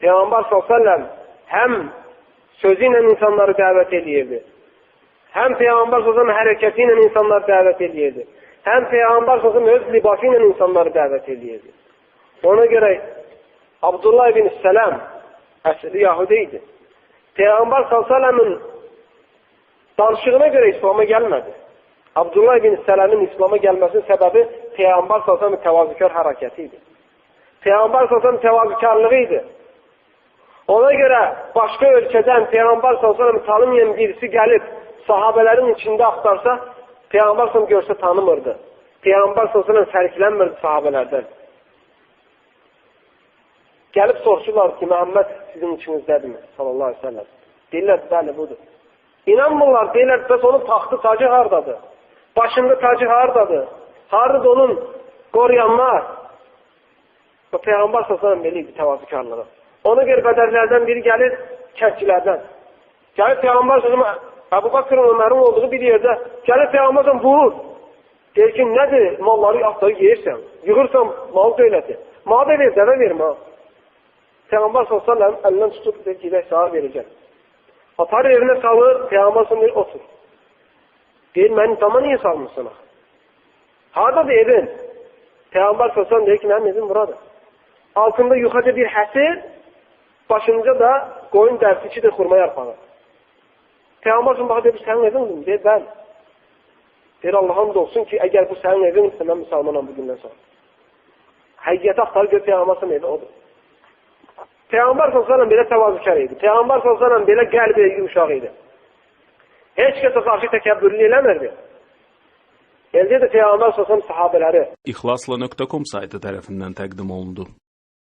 Peyğəmbər s.ə.v həm sözü ilə insanları dəvət edirdi, həm Peyğəmbər s.ə.v hərəkəti ilə insanları dəvət edirdi, həm Peyğəmbər s.ə.v öz libası ilə insanları dəvət edirdi. Ona görə Abdullah ibn Sələm əsli Yahudi idi. Peyğəmbər s.ə.v-in danışığına görə İslam'a gəlmədi. Abdullah ibn Sələmin İslam'a gəlməsinin səbəbi Peyğəmbər s.ə.v təvazükar hərəkəti idi. Peyğəmbər s.ə.v təvazükarlığı idi. Ona görə başqa ölkədən Peyğəmbər s.ə.v tanımayan birisi gəlib sahabələrin içində axtarsa, Peyğəmbər s.ə.v görsə tanımırdı. Peyğəmbər s.ə.v fərqlənmirdi sahabələrdən. Gəlib soruşurlar ki, Məhəmməd sizin içinizdədirmi? Sallallahu aleyhi ve sellem. Deyirlər, bəli, budur. İnanmırlar, deyirlər, bəs onun taxtı tacı hardadır? Başında tacı hardadır? Hardadır onun qoruyanlar? O Peyğəmbər s.ə.v belə idi təvazükarlığı. Ona görə bədərlərdən biri gəlir, kəndçilərdən. Gəlir Peyğəmbər s.ə.v Əbu Bakırın, Ömərin olduğu bir yerdə gəlir Peyğəmbər s.ə.v vurur. Deyir ki, nədir? Malları atları yeyirsən, yığırsan mal dövləti. Mal da ver, dəvə verim ha. Peyğəmbər s.ə.v əlindən tutub, deyir ki, sağa verəcək. Atar yerine salır, Peyğəmbər s.ə.v deyir, otur. Deyir, mənim tamam niyə salmışsın? Haradadır evin? Peyğəmbər s.ə.v deyir ki, mənim evim buradır. Altında yuxarıda bir həsir, başınca da qoyun dərsi, iki də xurma yarpağı. Peyğəmbər s.ə.v deyir, bu sənin evindir. Deyir, bəli. Deyir, Allah'ın da olsun ki, əgər bu sənin evindirsə, mən müsəlmanam bugündən sonra. Həqiqəti axtarı gör, Peyğəmbər s.ə.v evi odur. Peyğəmbər s.ə.v belə təvazükar idi. Peyğəmbər s.ə.v belə qəlbi yumuşaq idi. Heç kəsə qarşı təkəbbürlü eləmirdi. Eləcə də Peyğəmbər s.ə.v sahabələri İxlasla.com saytı tərəfindən təqdim olundu.